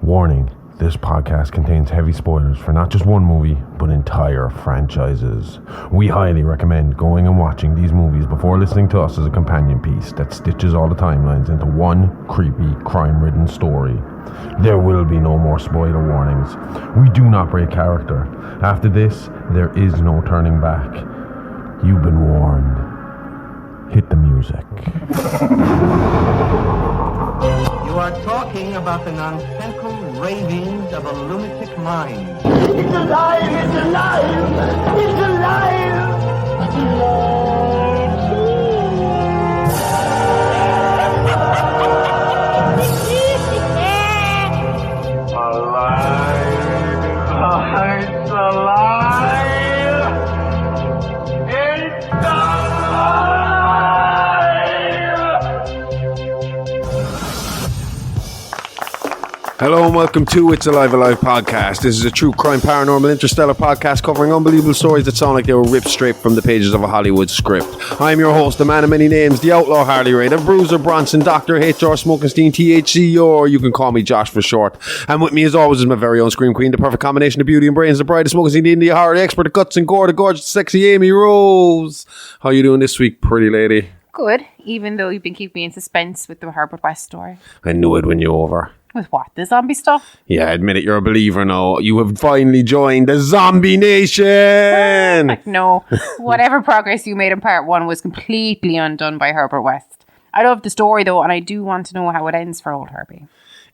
Warning, this podcast contains heavy spoilers for not just one movie, but entire franchises. We highly recommend going and watching these movies before listening to us as a companion piece that stitches all the timelines into one creepy, crime-ridden story. There will be no more spoiler warnings. We do not break character. After this, there is no turning back. You've been warned. Hit the music. You are talking about the nonsensical ravings of a lunatic mind. It's alive! It's alive! It's alive! It's alive! It's alive! Hello and welcome to It's Alive podcast. This is a true crime, paranormal, interstellar podcast covering unbelievable stories that sound like they were ripped straight from the pages of a Hollywood script. I'm your host, the man of many names, the outlaw Harley Ray, the bruiser Bronson, Dr. H.R. Smokenstein, THC, or you can call me Josh for short. And with me as always is my very own Scream Queen, the perfect combination of beauty and brains, the bride of Smokenstein, the India horror, the expert of guts and gore, the gorgeous, sexy Aimee Rose. How you doing this week, pretty lady? Good, even though you've been keeping me in suspense with the Herbert West story. I knew I'd win you over. With what? The zombie stuff? Yeah, admit it, you're a believer now. You have finally joined the Zombie Nation! No. Whatever progress you made in part one was completely undone by Herbert West. I love the story though, and I do want to know how it ends for old Herbie.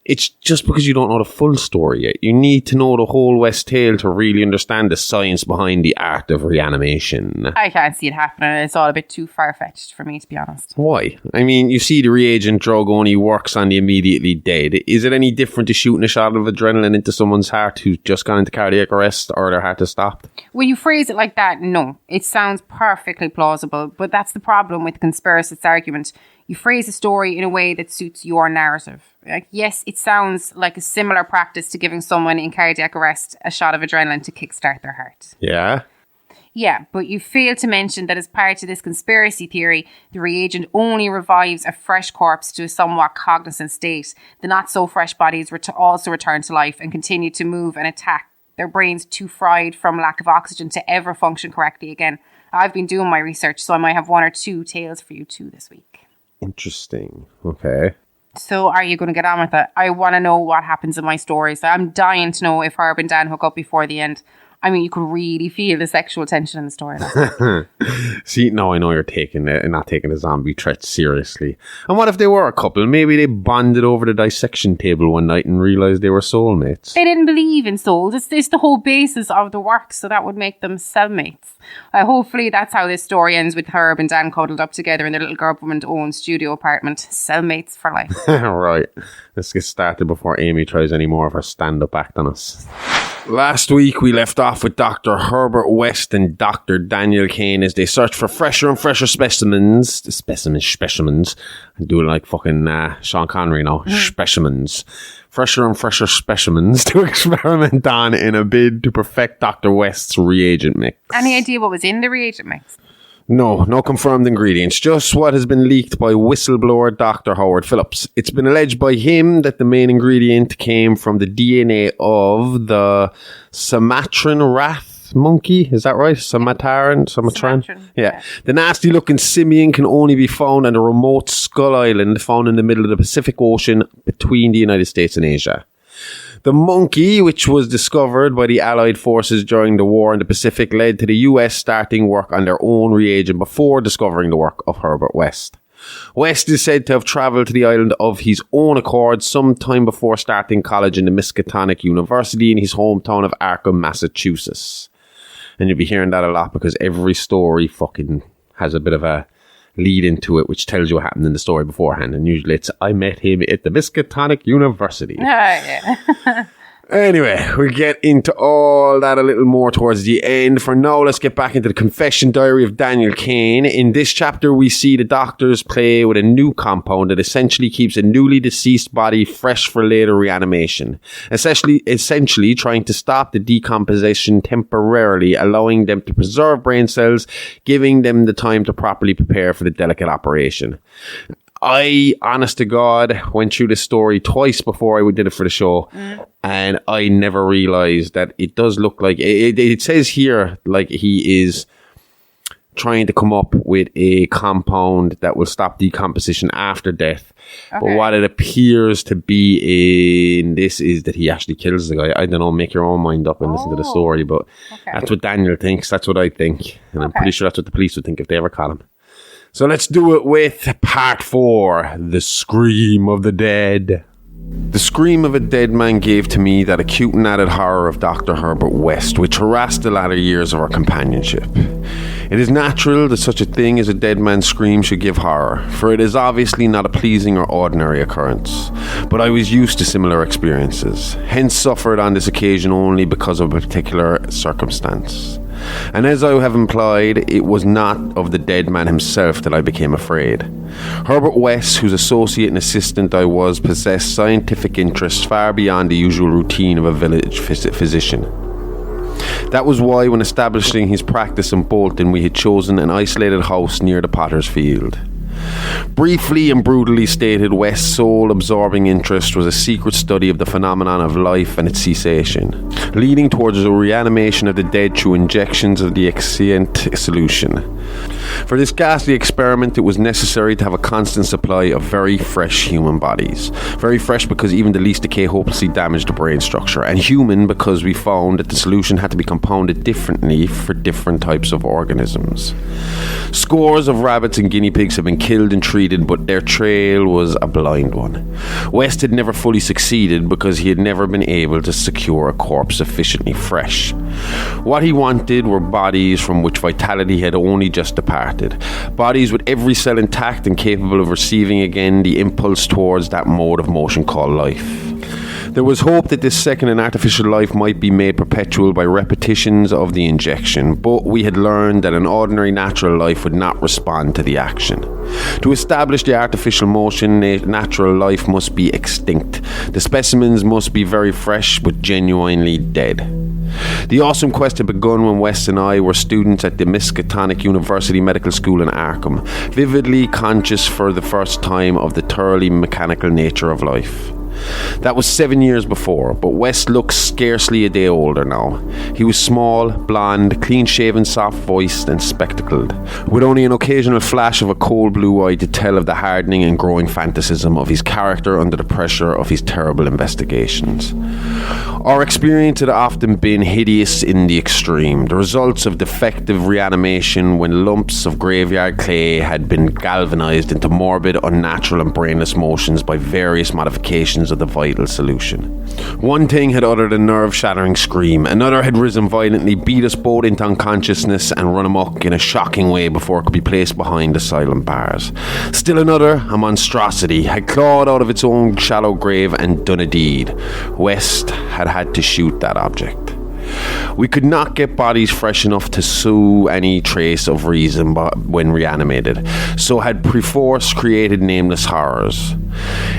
It's just because you don't know the full story yet. You need to know the whole West tale to really understand the science behind the art of reanimation. I can't see it happening. It's all a bit too far-fetched for me, to be honest. Why? I mean, you see the reagent drug only works on the immediately dead. Is it any different to shooting a shot of adrenaline into someone's heart who's just gone into cardiac arrest or their heart has stopped? When you phrase it like that, no. It sounds perfectly plausible, but that's the problem with the conspiracist argument. You phrase a story in a way that suits your narrative. Like, yes, it sounds like a similar practice to giving someone in cardiac arrest a shot of adrenaline to kickstart their heart. Yeah? Yeah, but you fail to mention that as part of this conspiracy theory, the reagent only revives a fresh corpse to a somewhat cognizant state. The not-so-fresh bodies also return to life and continue to move and attack. Their brains too fried from lack of oxygen to ever function correctly again. I've been doing my research, so I might have one or two tales for you too this week. Interesting. Okay. So are you going to get on with it? I want to know what happens in my stories. I'm dying to know if Herb and Dan hook up before the end. I mean, you could really feel the sexual tension in the story. See, now I know you're not taking the zombie threat seriously. And what if they were a couple? Maybe they bonded over the dissection table one night and realised they were soulmates. They didn't believe in souls. It's the whole basis of the work, so that would make them cellmates. Hopefully that's how this story ends, with Herb and Dan cuddled up together in their little government-owned studio apartment. Cellmates for life. Right. Let's get started before Aimee tries any more of her stand-up act on us. Last week we left off with Dr. Herbert West and Dr. Daniel Kane as they search for fresher and fresher specimens. I'm doing like fucking Sean Connery now. Specimens. Fresher and fresher specimens to experiment on in a bid to perfect Dr. West's reagent mix. Any idea what was in the reagent mix? No confirmed ingredients, just what has been leaked by whistleblower Dr. Howard Phillips. It's been alleged by him that the main ingredient came from the DNA of the Sumatran rat monkey. Is that right? Sumatran? Yeah. The nasty looking simian can only be found on a remote Skull Island found in the middle of the Pacific Ocean between the United States and Asia. The monkey, which was discovered by the Allied forces during the war in the Pacific, led to the US starting work on their own reagent before discovering the work of Herbert West. West is said to have travelled to the island of his own accord sometime before starting college in the Miskatonic University in his hometown of Arkham, Massachusetts. And you'll be hearing that a lot because every story fucking has a bit of a lead into it, which tells you what happened in the story beforehand. And usually it's, I met him at the Miskatonic University. Yeah. Anyway, we'll get into all that a little more towards the end. For now, let's get back into the confession diary of Daniel Kane. In this chapter, we see the doctors play with a new compound that essentially keeps a newly deceased body fresh for later reanimation. Essentially trying to stop the decomposition temporarily, allowing them to preserve brain cells, giving them the time to properly prepare for the delicate operation. I, honest to God, went through this story twice before I did it for the show, and I never realized that it does look like it says here like he is trying to come up with a compound that will stop decomposition after death. Okay. But what it appears to be in this is that he actually kills the guy. I don't know, make your own mind up and listen to the story, but that's what Daniel thinks. That's what I think. And I'm pretty sure that's what the police would think if they ever caught him. So let's do it with part 4, The Scream of the Dead. The scream of a dead man gave to me that acute and added horror of Dr. Herbert West, which harassed the latter years of our companionship. It is natural that such a thing as a dead man's scream should give horror, for it is obviously not a pleasing or ordinary occurrence. But I was used to similar experiences, hence suffered on this occasion only because of a particular circumstance. And as I have implied, it was not of the dead man himself that I became afraid. Herbert West, whose associate and assistant I was, possessed scientific interests far beyond the usual routine of a village physician. That was why, when establishing his practice in Bolton, we had chosen an isolated house near the Potter's Field. Briefly and brutally stated, West's sole absorbing interest was a secret study of the phenomenon of life and its cessation, leading towards a reanimation of the dead through injections of the exient solution. For this ghastly experiment, it was necessary to have a constant supply of very fresh human bodies. Very fresh because even the least decay hopelessly damaged the brain structure, and human because we found that the solution had to be compounded differently for different types of organisms. Scores of rabbits and guinea pigs have been killed and treated, but their trail was a blind one. West had never fully succeeded because he had never been able to secure a corpse sufficiently fresh. What he wanted were bodies from which vitality had only just departed, bodies with every cell intact and capable of receiving again the impulse towards that mode of motion called life. There was hope that this second and artificial life might be made perpetual by repetitions of the injection, but we had learned that an ordinary natural life would not respond to the action. To establish the artificial motion, natural life must be extinct. The specimens must be very fresh but genuinely dead. The awesome quest had begun when West and I were students at the Miskatonic University Medical School in Arkham, vividly conscious for the first time of the thoroughly mechanical nature of life. That was 7 years before, but West looked scarcely a day older now. He was small, blonde, clean-shaven, soft-voiced and spectacled, with only an occasional flash of a cold blue eye to tell of the hardening and growing fanaticism of his character under the pressure of his terrible investigations. Our experience had often been hideous in the extreme, the results of defective reanimation when lumps of graveyard clay had been galvanized into morbid, unnatural and brainless motions by various modifications of the vital solution. One thing had uttered a nerve-shattering scream, another had risen violently, beat us both into unconsciousness and run amok in a shocking way before it could be placed behind the silent bars. Still another, a monstrosity, had clawed out of its own shallow grave and done a deed. West had to shoot that object. We could not get bodies fresh enough to sow any trace of reason when reanimated, so had perforce created nameless horrors.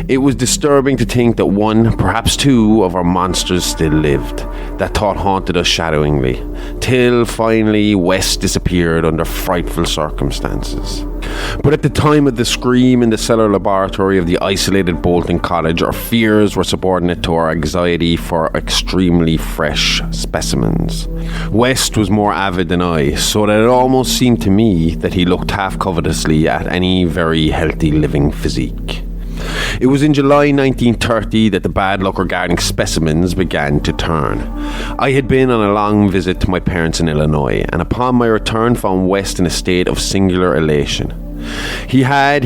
It was disturbing to think that one, perhaps two, of our monsters still lived. That thought haunted us shadowingly, till finally West disappeared under frightful circumstances. But at the time of the scream in the cellar laboratory of the isolated Bolton cottage, our fears were subordinate to our anxiety for extremely fresh specimens. West was more avid than I, so that it almost seemed to me that he looked half covetously at any very healthy living physique. It was in July 1930 that the bad luck regarding specimens began to turn. I had been on a long visit to my parents in Illinois, and upon my return found West in a state of singular elation. He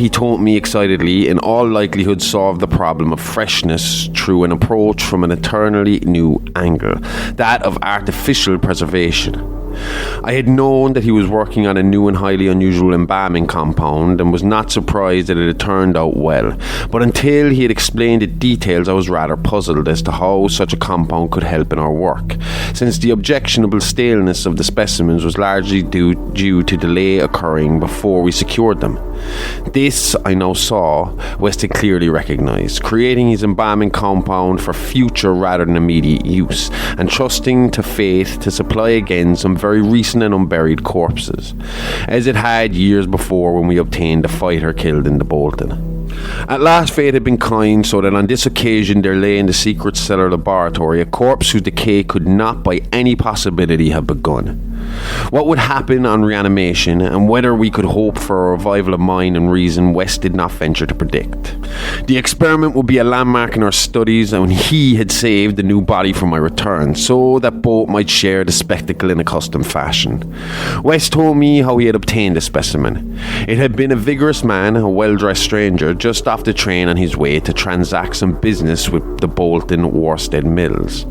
told me excitedly, in all likelihood solved the problem of freshness through an approach from an eternally new angle, that of artificial preservation. I had known that he was working on a new and highly unusual embalming compound and was not surprised that it had turned out well, but until he had explained the details I was rather puzzled as to how such a compound could help in our work, since the objectionable staleness of the specimens was largely due to delay occurring before we secured them. This, I now saw, West had clearly recognised, creating his embalming compound for future rather than immediate use, and trusting to fate to supply again some very recent and unburied corpses, as it had years before when we obtained the fighter killed in the Bolton. At last fate had been kind, so that on this occasion there lay in the secret cellar laboratory a corpse whose decay could not by any possibility have begun. What would happen on reanimation, and whether we could hope for a revival of mind and reason, West did not venture to predict. The experiment would be a landmark in our studies, and he had saved the new body for my return, so that both might share the spectacle in a custom fashion. West told me how he had obtained the specimen. It had been a vigorous man, a well-dressed stranger, just off the train on his way to transact some business with the Bolton Worstead Mills.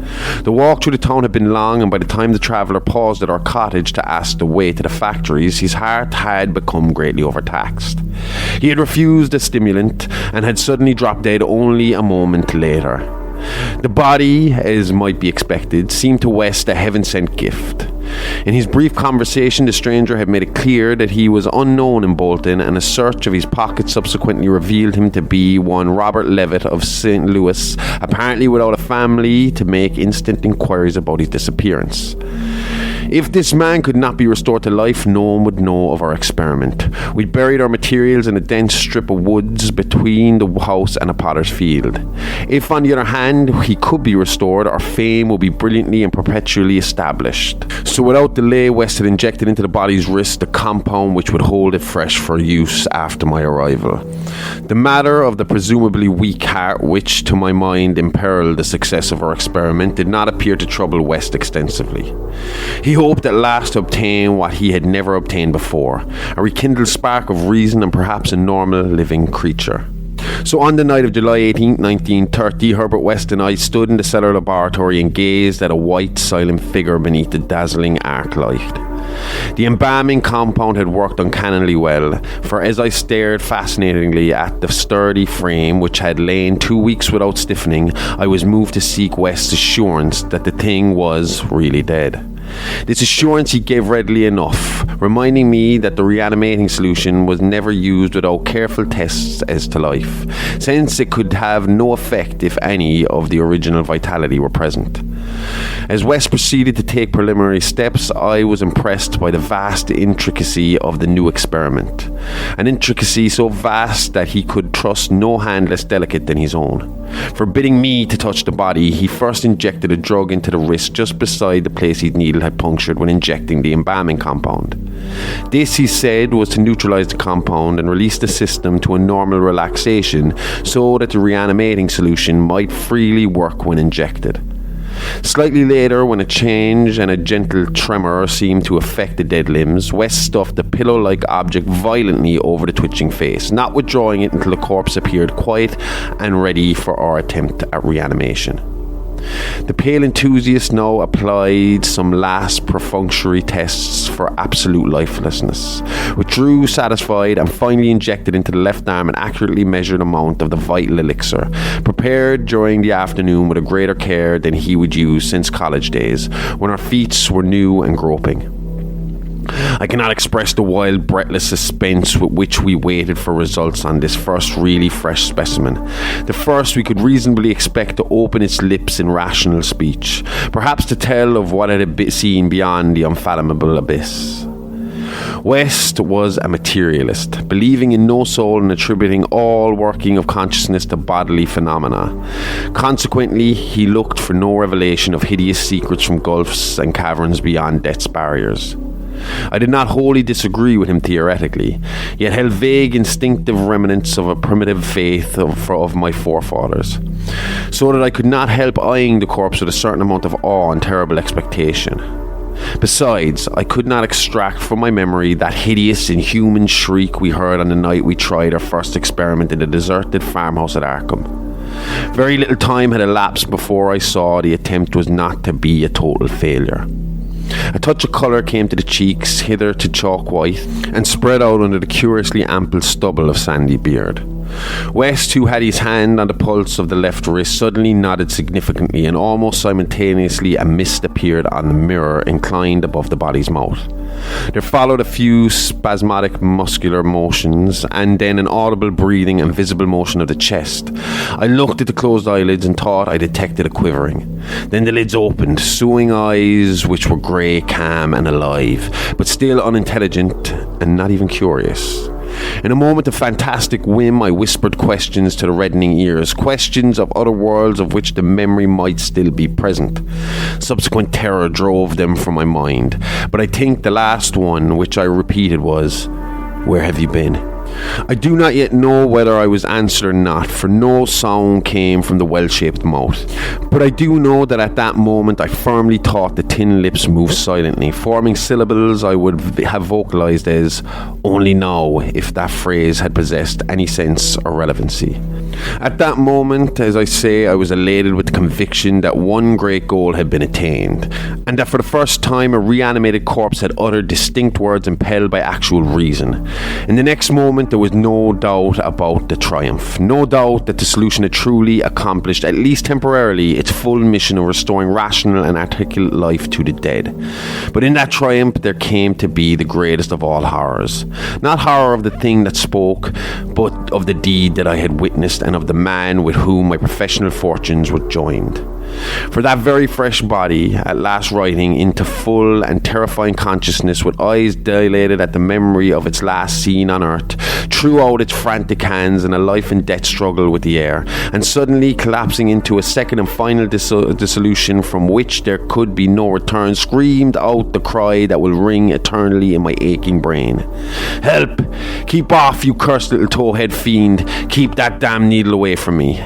The walk through the town had been long, and by the time the traveller paused at our cottage to ask the way to the factories, his heart had become greatly overtaxed. He had refused the stimulant and had suddenly dropped dead only a moment later. The body, as might be expected, seemed to West a heaven-sent gift. In his brief conversation, the stranger had made it clear that he was unknown in Bolton, and a search of his pocket subsequently revealed him to be one Robert Levitt of St. Louis, apparently without a family to make instant inquiries about his disappearance. If this man could not be restored to life, no one would know of our experiment. We'd buried our materials in a dense strip of woods between the house and a potter's field. If, on the other hand, he could be restored, our fame would be brilliantly and perpetually established. So without delay, West had injected into the body's wrist the compound which would hold it fresh for use after my arrival. The matter of the presumably weak heart which, to my mind, imperiled the success of our experiment did not appear to trouble West extensively. He hoped at last to obtain what he had never obtained before, a rekindled spark of reason and perhaps a normal living creature. So on the night of July 18, 1930, Herbert West and I stood in the cellar laboratory and gazed at a white, silent figure beneath the dazzling arc light. The embalming compound had worked uncannily well, for as I stared fascinatingly at the sturdy frame which had lain 2 weeks without stiffening, I was moved to seek West's assurance that the thing was really dead. This assurance he gave readily enough, reminding me that the reanimating solution was never used without careful tests as to life, since it could have no effect if any of the original vitality were present. As West proceeded to take preliminary steps, I was impressed by the vast intricacy of the new experiment, an intricacy so vast that he could trust no hand less delicate than his own. Forbidding me to touch the body, he first injected a drug into the wrist just beside the place his needle had punctured when injecting the embalming compound. This, he said, was to neutralize the compound and release the system to a normal relaxation so that the reanimating solution might freely work when injected. Slightly later, when a change and a gentle tremor seemed to affect the dead limbs, West stuffed the pillow-like object violently over the twitching face, not withdrawing it until the corpse appeared quiet and ready for our attempt at reanimation. The pale enthusiast now applied some last perfunctory tests for absolute lifelessness, withdrew satisfied, and finally injected into the left arm an accurately measured amount of the vital elixir, prepared during the afternoon with a greater care than he would use since college days, when our feet were new and groping. I cannot express the wild, breathless suspense with which we waited for results on this first really fresh specimen, the first we could reasonably expect to open its lips in rational speech, perhaps to tell of what it had seen beyond the unfathomable abyss. West was a materialist, believing in no soul and attributing all working of consciousness to bodily phenomena. Consequently, he looked for no revelation of hideous secrets from gulfs and caverns beyond death's barriers. I did not wholly disagree with him theoretically, yet held vague instinctive remnants of a primitive faith of my forefathers, so that I could not help eyeing the corpse with a certain amount of awe and terrible expectation. Besides, I could not extract from my memory that hideous, inhuman shriek we heard on the night we tried our first experiment in the deserted farmhouse at Arkham. Very little time had elapsed before I saw the attempt was not to be a total failure. A touch of colour came to the cheeks, hither to chalk white, and spread out under the curiously ample stubble of sandy beard. West, who had his hand on the pulse of the left wrist, suddenly nodded significantly, and almost simultaneously a mist appeared on the mirror inclined above the body's mouth. There followed a few spasmodic muscular motions, and then an audible breathing and visible motion of the chest. I looked at the closed eyelids and thought I detected a quivering. Then the lids opened, suing eyes which were grey, calm and alive, but still unintelligent and not even curious. In a moment of fantastic whim, I whispered questions to the reddening ears, questions of other worlds of which the memory might still be present. Subsequent terror drove them from my mind, but I think the last one which I repeated was, "Where have you been?" I do not yet know whether I was answered or not, for no sound came from the well-shaped mouth. But I do know that at that moment I firmly thought the thin lips moved silently, forming syllables I would have vocalized as "only now," if that phrase had possessed any sense or relevancy. At that moment, as I say, I was elated with the conviction that one great goal had been attained, and that for the first time a reanimated corpse had uttered distinct words impelled by actual reason. In the next moment, there was no doubt about the triumph, no doubt that the solution had truly accomplished, at least temporarily, its full mission of restoring rational and articulate life to the dead. But in that triumph there came to be the greatest of all horrors. Not horror of the thing that spoke, but of the deed that I had witnessed and of the man with whom my professional fortunes were joined. For that very fresh body, at last rising into full and terrifying consciousness, with eyes dilated at the memory of its last scene on earth, threw out its frantic hands in a life and death struggle with the air, and suddenly collapsing into a second and final dissolution from which there could be no return, screamed out the cry that will ring eternally in my aching brain. "Help! Keep off, you cursed little towhead fiend! Keep that damn needle away from me!"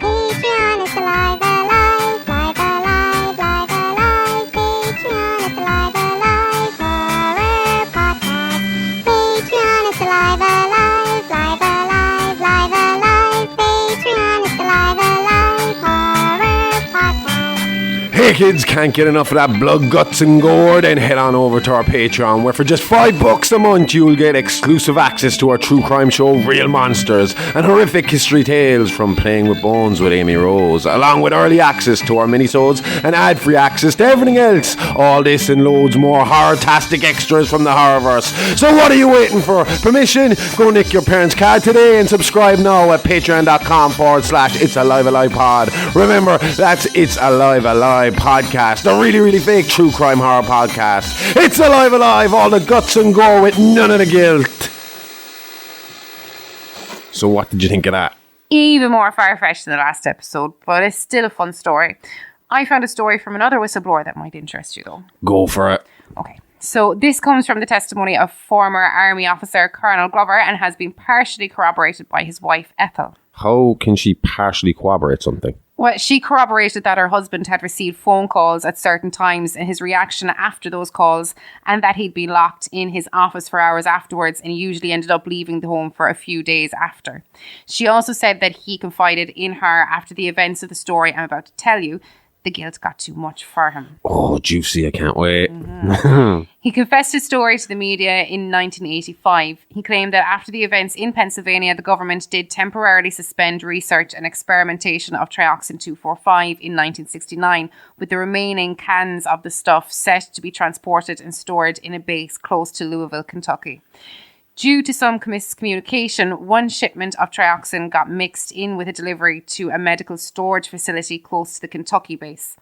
Patreon is alive, alive, live, alive, live, alive. Patreon is alive, alive, horror podcast. Patreon is alive, alive, live, alive, live, alive. Patreon is alive, alive, horror podcast. Hey kids, can't get enough of that blood, guts and gore? Then head on over to our Patreon, where for just $5 a month you'll get exclusive access to our true crime show Real Monsters and horrific history tales from Playing with Bones with Aimee Rose, along with early access to our minisodes and ad-free access to everything else. All this and loads more horror-tastic extras from the Horrorverse. So what are you waiting for? Permission? Go nick your parents' card today and subscribe now at patreon.com/It's Alive Alive Pod. Remember, that's It's Alive Alive Podcast, the really, really fake true crime horror podcast. It's Alive Alive, all the guts and gore with none of the guilt. So what did you think of that? Even more far-fetched than the last episode, but it's still a fun story. I found a story from another whistleblower that might interest you, though. Go for it. Okay, so this comes from the testimony of former Army officer Colonel Glover and has been partially corroborated by his wife, Ethel. How can she partially corroborate something? Well, she corroborated that her husband had received phone calls at certain times and his reaction after those calls, and that he'd been locked in his office for hours afterwards and usually ended up leaving the home for a few days after. She also said that he confided in her after the events of the story I'm about to tell you. The guilt got too much for him. Oh, juicy, I can't wait. He confessed his story to the media in 1985. He claimed that after the events in Pennsylvania, the government did temporarily suspend research and experimentation of Trioxin 245 in 1969, with the remaining cans of the stuff set to be transported and stored in a base close to Louisville, Kentucky. Due to some miscommunication, one shipment of trioxin got mixed in with a delivery to a medical storage facility close to the Kentucky base.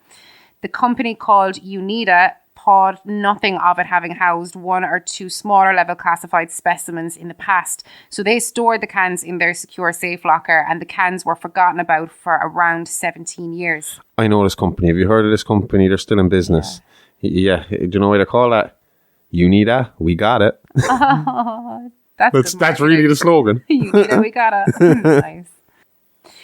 The company called UNITA thought nothing of it having housed one or two smaller level classified specimens in the past, so they stored the cans in their secure safe locker, and the cans were forgotten about for around 17 years. I know this company. Have you heard of this company? They're still in business. Yeah. Do you know what they call that? You need that? We got it. Oh, that's really the slogan. You need it, we got it. Nice.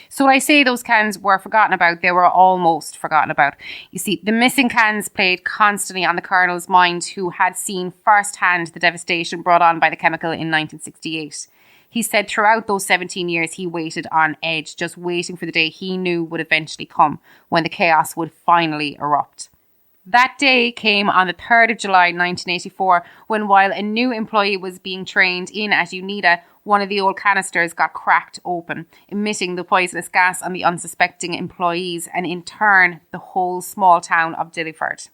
So when I say those cans were forgotten about, they were almost forgotten about. You see, the missing cans played constantly on the Colonel's mind, who had seen firsthand the devastation brought on by the chemical in 1968. He said throughout those 17 years, he waited on edge, just waiting for the day he knew would eventually come, when the chaos would finally erupt. That day came on the 3rd of July 1984, when while a new employee was being trained in at UNITA, one of the old canisters got cracked open, emitting the poisonous gas on the unsuspecting employees and in turn the whole small town of Dilliford.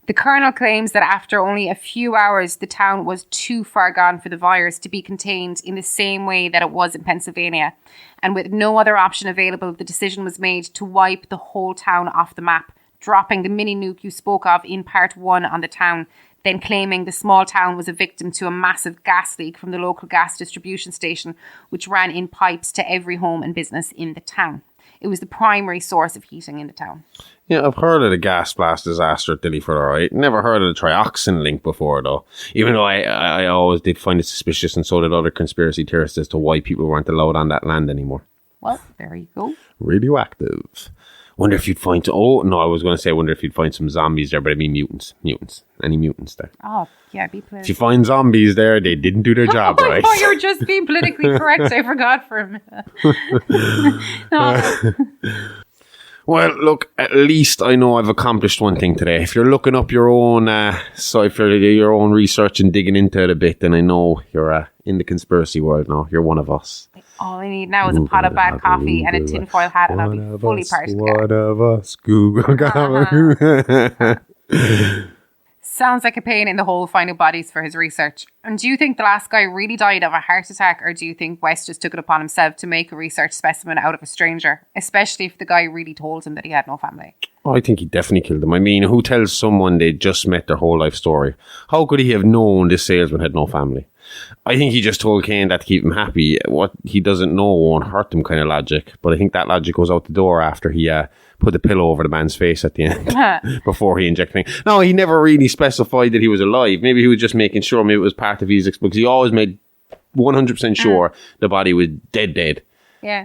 The Colonel claims that after only a few hours, the town was too far gone for the virus to be contained in the same way that it was in Pennsylvania. And with no other option available, the decision was made to wipe the whole town off the map, dropping the mini nuke you spoke of in part 1 on the town, then claiming the small town was a victim to a massive gas leak from the local gas distribution station, which ran in pipes to every home and business in the town. It was the primary source of heating in the town. Yeah, I've heard of the gas blast disaster at Dillyford, alright. Never heard of the trioxin link before, though. Even though I always did find it suspicious, and so did other conspiracy theorists, as to why people weren't allowed on that land anymore. Well, there you go. Radioactive. Wonder if you'd find... Oh, no, I was going to say, wonder if you'd find some zombies there, but I mean mutants. Mutants. Any mutants there? Oh, yeah, be If political. you find zombies there, they didn't do their job right. I thought you were just being politically correct. I forgot for a minute. No. Well, look, at least I know I've accomplished one thing today. If you're looking up your own your own research and digging into it a bit, then I know you're in the conspiracy world now. You're one of us. All I need now is a pot of bad coffee and a tinfoil hat, and I'll be fully part of the One of us, Google. Sounds like a pain in the hole finding bodies for his research. And do you think the last guy really died of a heart attack, or do you think West just took it upon himself to make a research specimen out of a stranger, especially if the guy really told him that he had no family? Oh, I think he definitely killed them. I mean, who tells someone they just met their whole life story? How could he have known this salesman had no family? I think he just told Kane that to keep him happy. What he doesn't know won't hurt him kind of logic. But I think that logic goes out the door after he put the pillow over the man's face at the end before he injected things. No, he never really specified that he was alive. Maybe he was just making sure. Maybe it was part of his... Because he always made 100% sure the body was dead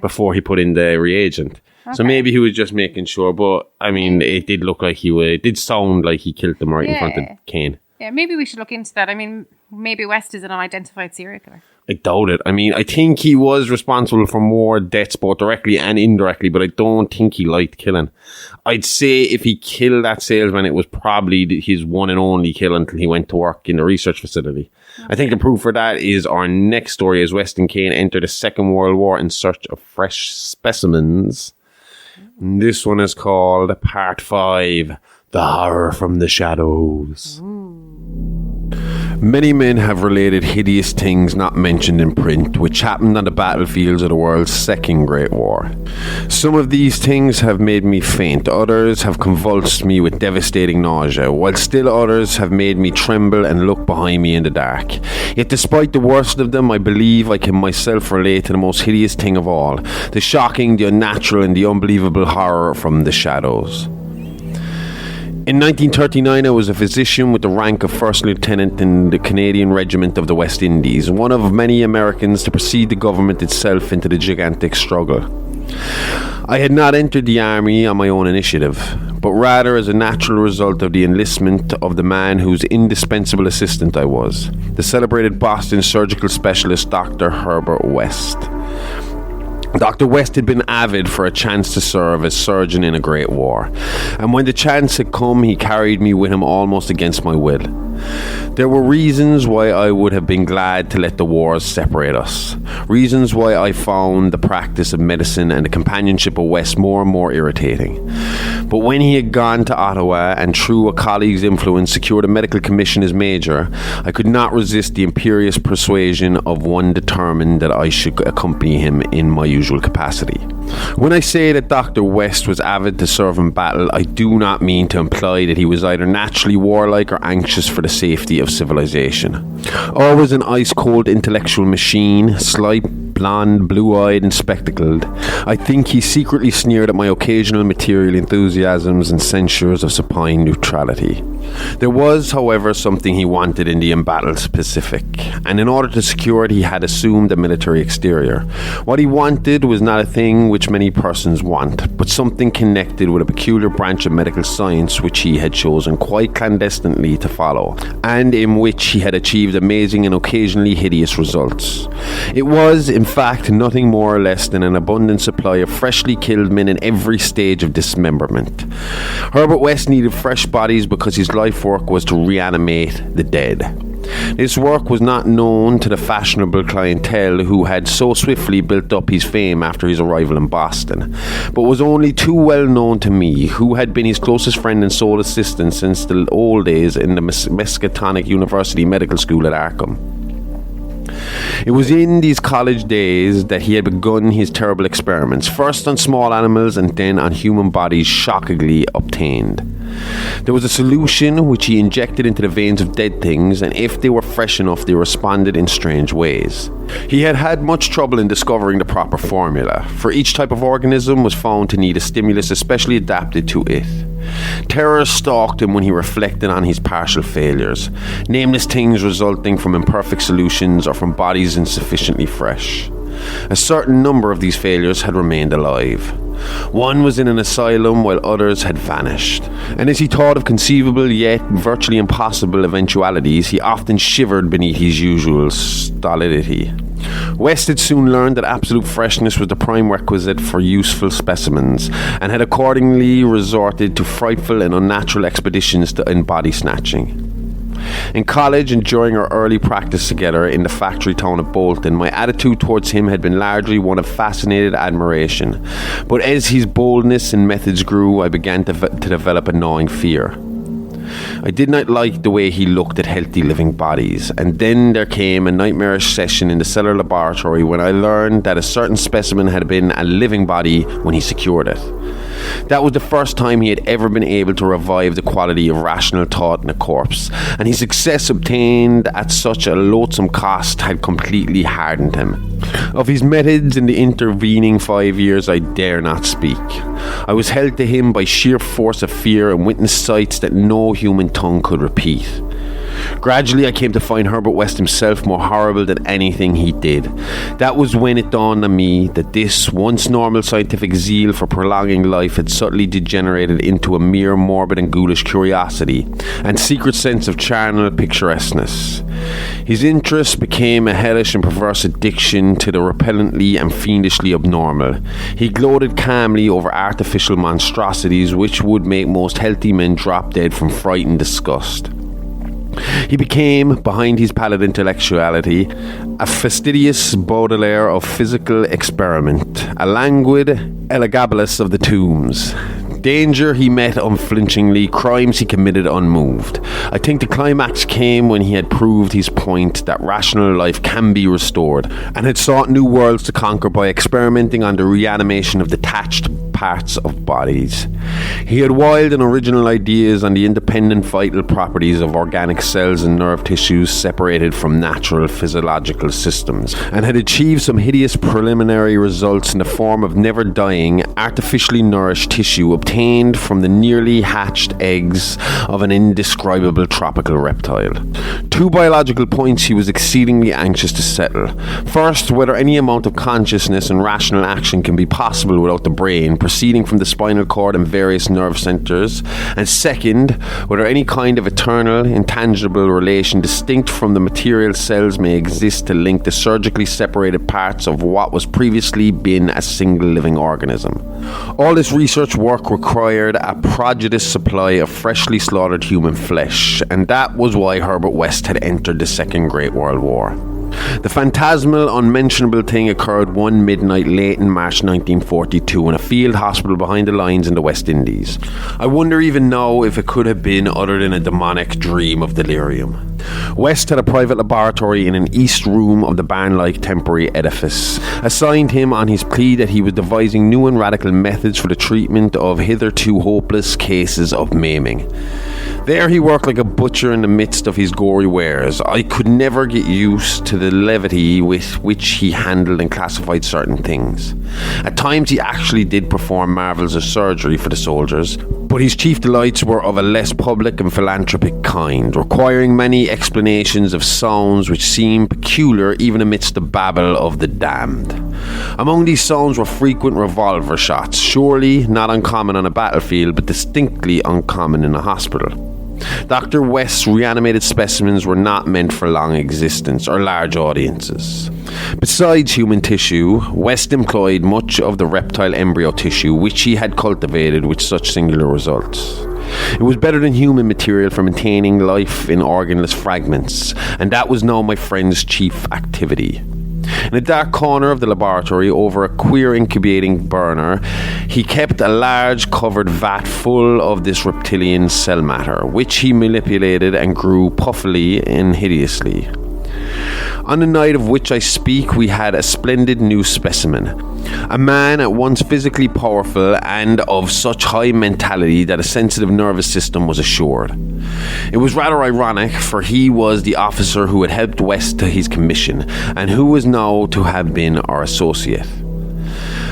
before he put in the reagent. Okay. So maybe he was just making sure. But, I mean, it did look like it did sound like he killed them right in front of Kane. Yeah, maybe we should look into that. I mean, maybe West is an unidentified serial killer. I doubt it. I mean, I think he was responsible for more deaths, both directly and indirectly, but I don't think he liked killing. I'd say if he killed that salesman, it was probably his one and only kill until he went to work in the research facility. Okay. I think the proof for that is our next story, as West and Kane enter the Second World War in search of fresh specimens. And this one is called Part 5, The Horror from the Shadows. Many men have related hideous things not mentioned in print, which happened on the battlefields of the world's Second Great War. Some of these things have made me faint, others have convulsed me with devastating nausea, while still others have made me tremble and look behind me in the dark. Yet despite the worst of them, I believe I can myself relate to the most hideous thing of all, the shocking, the unnatural, and the unbelievable horror from the shadows. In 1939, I was a physician with the rank of First Lieutenant in the Canadian Regiment of the West Indies, one of many Americans to precede the government itself into the gigantic struggle. I had not entered the army on my own initiative, but rather as a natural result of the enlistment of the man whose indispensable assistant I was, the celebrated Boston surgical specialist Dr. Herbert West. Dr. West had been avid for a chance to serve as surgeon in a great war, and when the chance had come, he carried me with him almost against my will. There were reasons why I would have been glad to let the wars separate us, reasons why I found the practice of medicine and the companionship of West more and more irritating. But when he had gone to Ottawa and through a colleague's influence secured a medical commission as major, I could not resist the imperious persuasion of one determined that I should accompany him in my usual capacity. When I say that Dr. West was avid to serve in battle, I do not mean to imply that he was either naturally warlike or anxious for the safety of civilization. Always an ice-cold intellectual machine, slight, blonde, blue-eyed and spectacled, I think he secretly sneered at my occasional material enthusiasms and censures of supine neutrality. There was, however, something he wanted in the embattled Pacific, and in order to secure it, he had assumed a military exterior. What he wanted was not a thing which many persons want, but something connected with a peculiar branch of medical science which he had chosen quite clandestinely to follow, and in which he had achieved amazing and occasionally hideous results. It was, in fact, nothing more or less than an abundant supply of freshly killed men in every stage of dismemberment. Herbert West needed fresh bodies because his life work was to reanimate the dead. This work was not known to the fashionable clientele who had so swiftly built up his fame after his arrival in Boston, but was only too well known to me, who had been his closest friend and sole assistant since the old days in the Miskatonic University Medical School at Arkham. It was in these college days that he had begun his terrible experiments, first on small animals and then on human bodies shockingly obtained. There was a solution which he injected into the veins of dead things, and if they were fresh enough, they responded in strange ways. He had had much trouble in discovering the proper formula, for each type of organism was found to need a stimulus especially adapted to it. Terror stalked him when he reflected on his partial failures, nameless things resulting from imperfect solutions or from bodies insufficiently fresh. A certain number of these failures had remained alive. One was in an asylum while others had vanished. And as he thought of conceivable yet virtually impossible eventualities, he often shivered beneath his usual stolidity. West had soon learned that absolute freshness was the prime requisite for useful specimens, and had accordingly resorted to frightful and unnatural expeditions in body snatching. In college and during our early practice together in the factory town of Bolton, my attitude towards him had been largely one of fascinated admiration. But as his boldness and methods grew, I began to develop a gnawing fear. I did not like the way he looked at healthy living bodies, and then there came a nightmarish session in the cellar laboratory when I learned that a certain specimen had been a living body when he secured it. That was the first time he had ever been able to revive the quality of rational thought in a corpse, and his success obtained at such a loathsome cost had completely hardened him. Of his methods in the intervening 5 years I dare not speak. I was held to him by sheer force of fear and witnessed sights that no human tongue could repeat. Gradually, I came to find Herbert West himself more horrible than anything he did. That was when it dawned on me that this once normal scientific zeal for prolonging life had subtly degenerated into a mere morbid and ghoulish curiosity and secret sense of charnel picturesqueness. His interest became a hellish and perverse addiction to the repellently and fiendishly abnormal. He gloated calmly over artificial monstrosities which would make most healthy men drop dead from frightened disgust. He became, behind his pallid intellectuality, a fastidious Baudelaire of physical experiment, a languid Elagabalus of the tombs. Danger he met unflinchingly, crimes he committed unmoved. I think the climax came when he had proved his point that rational life can be restored, and had sought new worlds to conquer by experimenting on the reanimation of detached parts of bodies. He had wild and original ideas on the independent vital properties of organic cells and nerve tissues separated from natural physiological systems, and had achieved some hideous preliminary results in the form of never dying, artificially nourished tissue obtained from the nearly hatched eggs of an indescribable tropical reptile. Two biological points he was exceedingly anxious to settle. First, whether any amount of consciousness and rational action can be possible without the brain proceeding from the spinal cord and various nerve centers, and second, whether any kind of eternal, intangible relation distinct from the material cells may exist to link the surgically separated parts of what was previously been a single living organism. All this research work required a prodigious supply of freshly slaughtered human flesh, and that was why Herbert West had entered the Second Great World War. The phantasmal, unmentionable thing occurred one midnight late in March 1942 in a field hospital behind the lines in the West Indies. I wonder even now if it could have been other than a demonic dream of delirium. West had a private laboratory in an east room of the barn-like temporary edifice, assigned him on his plea that he was devising new and radical methods for the treatment of hitherto hopeless cases of maiming. There he worked like a butcher in the midst of his gory wares. I could never get used to the levity with which he handled and classified certain things. At times he actually did perform marvels of surgery for the soldiers, but his chief delights were of a less public and philanthropic kind, requiring many explanations of sounds which seemed peculiar even amidst the babble of the damned. Among these sounds were frequent revolver shots, surely not uncommon on a battlefield, but distinctly uncommon in a hospital. Dr. West's reanimated specimens were not meant for long existence or large audiences. Besides human tissue, West employed much of the reptile embryo tissue which he had cultivated with such singular results. It was better than human material for maintaining life in organless fragments, and that was now my friend's chief activity. In a dark corner of the laboratory, over a queer incubating burner, he kept a large covered vat full of this reptilian cell matter, which he manipulated and grew puffily and hideously. On the night of which I speak, we had a splendid new specimen. A man at once physically powerful and of such high mentality that a sensitive nervous system was assured. It was rather ironic, for he was the officer who had helped West to his commission, and who was now to have been our associate.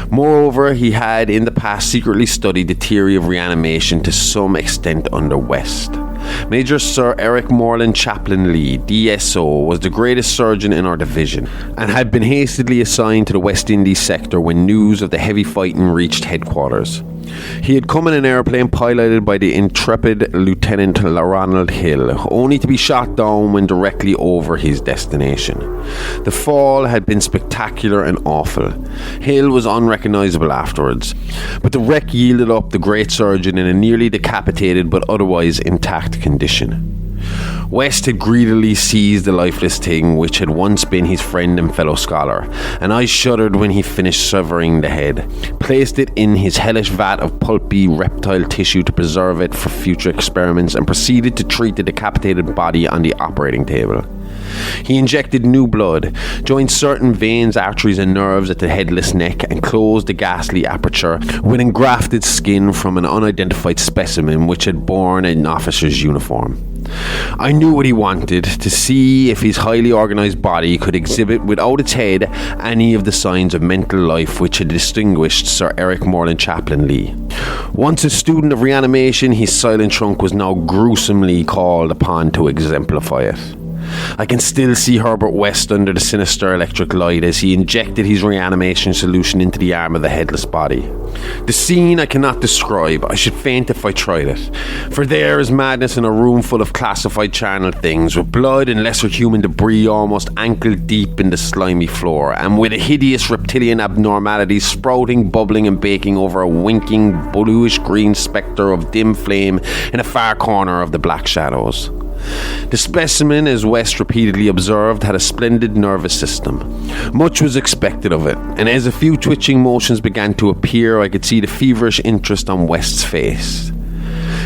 Moreover, he had in the past secretly studied the theory of reanimation to some extent under West. Major Sir Eric Moreland Chaplain Lee, DSO, was the greatest surgeon in our division, and had been hastily assigned to the West Indies sector when news of the heavy fighting reached headquarters. He had come in an airplane piloted by the intrepid Lieutenant Ronald Hill, only to be shot down when directly over his destination. The fall had been spectacular and awful. Hill was unrecognisable afterwards, but the wreck yielded up the great surgeon in a nearly decapitated but otherwise intact condition. West had greedily seized the lifeless thing which had once been his friend and fellow scholar, and I shuddered when he finished severing the head, placed it in his hellish vat of pulpy reptile tissue to preserve it for future experiments, and proceeded to treat the decapitated body on the operating table. He injected new blood, joined certain veins, arteries and nerves at the headless neck, and closed the ghastly aperture with engrafted skin from an unidentified specimen which had borne an officer's uniform. I knew what he wanted, to see if his highly organised body could exhibit without its head any of the signs of mental life which had distinguished Sir Eric Moreland Chaplain Lee. Once a student of reanimation, his silent trunk was now gruesomely called upon to exemplify it. I can still see Herbert West under the sinister electric light as he injected his reanimation solution into the arm of the headless body. The scene I cannot describe. I should faint if I tried it. For there is madness in a room full of classified charnel things, with blood and lesser human debris almost ankle deep in the slimy floor, and with a hideous reptilian abnormality sprouting, bubbling and baking over a winking, bluish-green spectre of dim flame in a far corner of the black shadows. The specimen, as West repeatedly observed, had a splendid nervous system. Much was expected of it, and as a few twitching motions began to appear, I could see the feverish interest on West's face.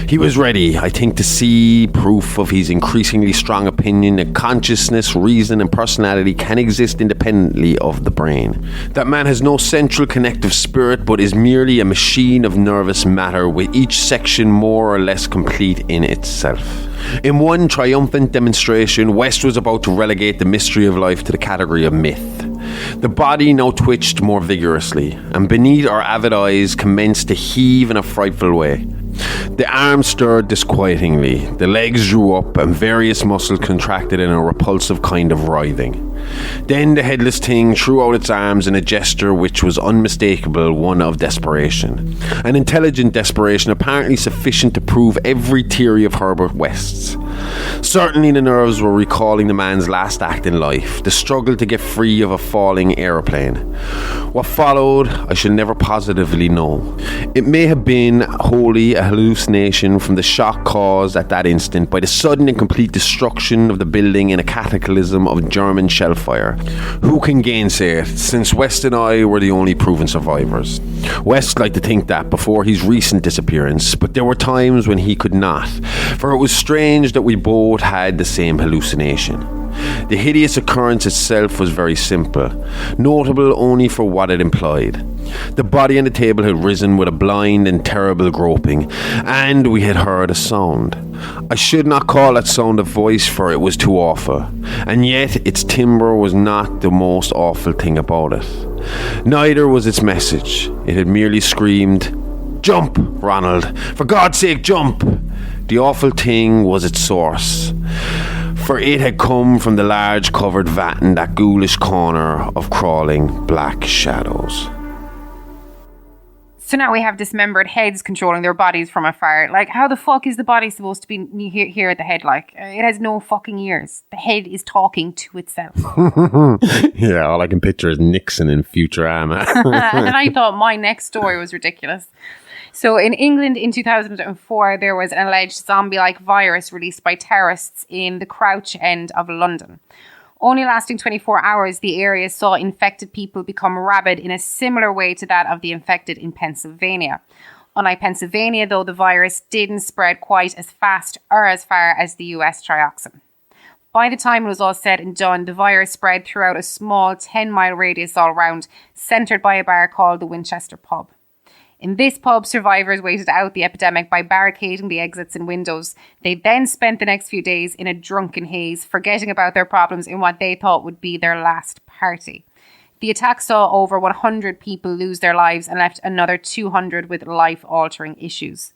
He was ready, I think, to see proof of his increasingly strong opinion that consciousness, reason and personality can exist independently of the brain. That man has no central connective spirit, but is merely a machine of nervous matter, with each section more or less complete in itself. In one triumphant demonstration, West was about to relegate the mystery of life to the category of myth. The body now twitched more vigorously, and beneath our avid eyes commenced to heave in a frightful way. The arms stirred disquietingly, the legs drew up, and various muscles contracted in a repulsive kind of writhing. Then the headless thing threw out its arms in a gesture which was unmistakable, one of desperation. An intelligent desperation, apparently sufficient to prove every theory of Herbert West's. Certainly the nerves were recalling the man's last act in life, the struggle to get free of a falling aeroplane. What followed, I shall never positively know. It may have been wholly a hallucination from the shock caused at that instant by the sudden and complete destruction of the building in a cataclysm of German shell fire. Who can gainsay it, since West and I were the only proven survivors? West liked to think that before his recent disappearance, but there were times when he could not, for it was strange that we both had the same hallucination. The hideous occurrence itself was very simple, notable only for what it implied. The body on the table had risen with a blind and terrible groping, and we had heard a sound. I should not call that sound a voice, for it was too awful, and yet its timbre was not the most awful thing about it. Neither was its message. It had merely screamed, "Jump, Ronald! For God's sake, jump!" The awful thing was its source, for it had come from the large covered vat in that ghoulish corner of crawling black shadows. So now we have dismembered heads controlling their bodies from afar. Like, how the fuck is the body supposed to be here at the head? Like, it has no fucking ears. The head is talking to itself. Yeah, all I can picture is Nixon in Futurama. And I thought my next story was ridiculous. So in England in 2004, there was an alleged zombie-like virus released by terrorists in the Crouch End of London. Only lasting 24 hours, the area saw infected people become rabid in a similar way to that of the infected in Pennsylvania. Unlike Pennsylvania, though, the virus didn't spread quite as fast or as far as the US trioxin. By the time it was all said and done, the virus spread throughout a small 10-mile radius all around, centred by a bar called the Winchester Pub. In this pub, survivors waited out the epidemic by barricading the exits and windows. They then spent the next few days in a drunken haze, forgetting about their problems in what they thought would be their last party. The attack saw over 100 people lose their lives and left another 200 with life-altering issues.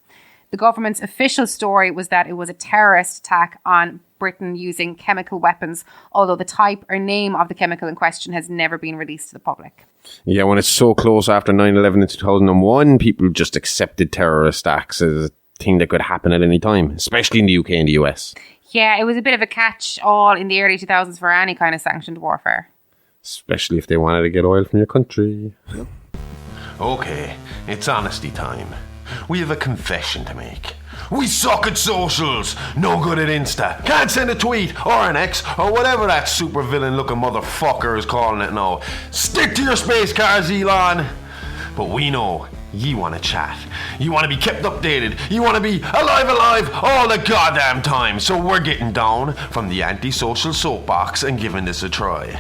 The government's official story was that it was a terrorist attack on Britain using chemical weapons, although the type or name of the chemical in question has never been released to the public. Yeah, when it's so close after 9/11 in 2001, people just accepted terrorist acts as a thing that could happen at any time, especially in the UK and the US. Yeah, it was a bit of a catch-all in the early 2000s for any kind of sanctioned warfare. Especially if they wanted to get oil from your country. Okay, it's honesty time. We have a confession to make. We suck at socials, no good at Insta, can't send a tweet or an X or whatever that supervillain looking motherfucker is calling it now. Stick to your space cars, Elon. But we know you want to chat. You want to be kept updated. You want to be alive all the goddamn time. So we're getting down from the antisocial soapbox and giving this a try.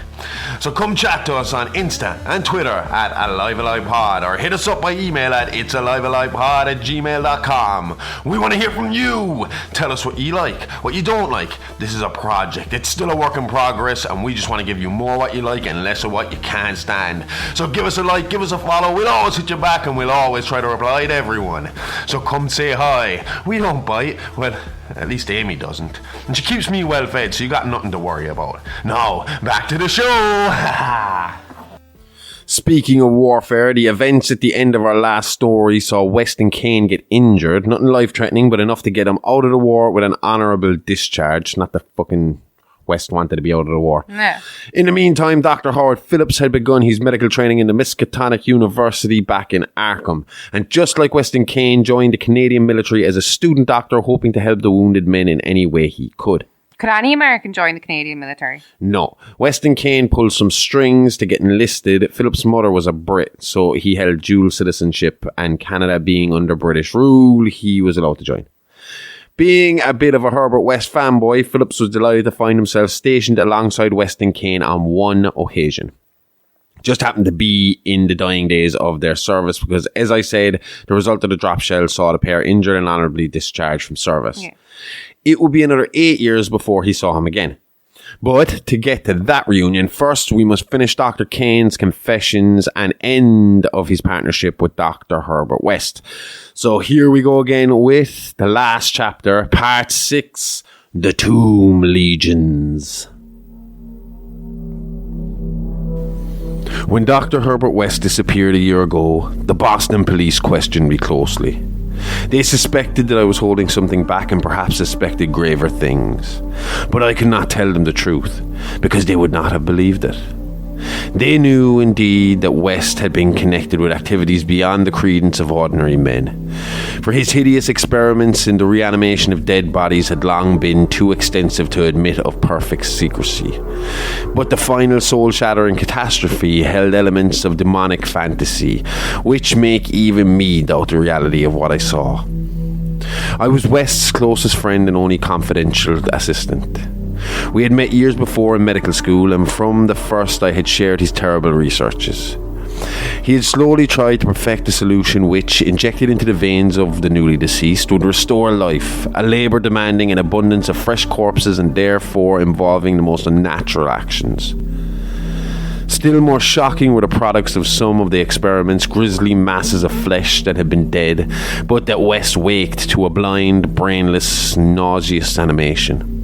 So come chat to us on Insta and Twitter at AliveAlivePod, or hit us up by email at itsalivealivepod@gmail.com. We want to hear from you. Tell us what you like, what you don't like. This is a project. It's still a work in progress, and we just want to give you more what you like and less of what you can't stand. So give us a like, give us a follow. We'll always hit you back, and we'll always try to reply to everyone. So come say hi. We don't bite. Well, at least Aimee doesn't. And she keeps me well fed, so you got nothing to worry about. Now, back to the show. Speaking of warfare, the events at the end of our last story saw West and Kane get injured. Nothing life-threatening, but enough to get them out of the war with an honourable discharge. Not the fucking West wanted to be out of the war. Yeah. In the meantime, Dr. Howard Phillips had begun his medical training in the Miskatonic University back in Arkham. And just like West and Kane, joined the Canadian military as a student doctor, hoping to help the wounded men in any way he could. Could any American join the Canadian military? No. Weston Kane pulled some strings to get enlisted. Philip's mother was a Brit, so he held dual citizenship, and Canada being under British rule, he was allowed to join. Being a bit of a Herbert West fanboy, Phillips was delighted to find himself stationed alongside Weston Kane on one occasion. Just happened to be in the dying days of their service because, as I said, the result of the drop shell saw the pair injured and honourably discharged from service. Yeah. It would be another 8 years before he saw him again. But to get to that reunion, first we must finish Dr. Kane's confessions and end of his partnership with Dr. Herbert West. So here we go again with the last chapter, part 6, The Tomb Legions. When Dr. Herbert West disappeared a year ago, the Boston police questioned me closely. They suspected that I was holding something back and perhaps suspected graver things. But I could not tell them the truth, because they would not have believed it. They knew, indeed, that West had been connected with activities beyond the credence of ordinary men. For his hideous experiments in the reanimation of dead bodies had long been too extensive to admit of perfect secrecy. But the final soul-shattering catastrophe held elements of demonic fantasy, which make even me doubt the reality of what I saw. I was West's closest friend and only confidential assistant. We had met years before in medical school, and from the first I had shared his terrible researches. He had slowly tried to perfect a solution which, injected into the veins of the newly deceased, would restore life, a labour demanding an abundance of fresh corpses and therefore involving the most unnatural actions. Still more shocking were the products of some of the experiments, grisly masses of flesh that had been dead, but that West waked to a blind, brainless, nauseous animation.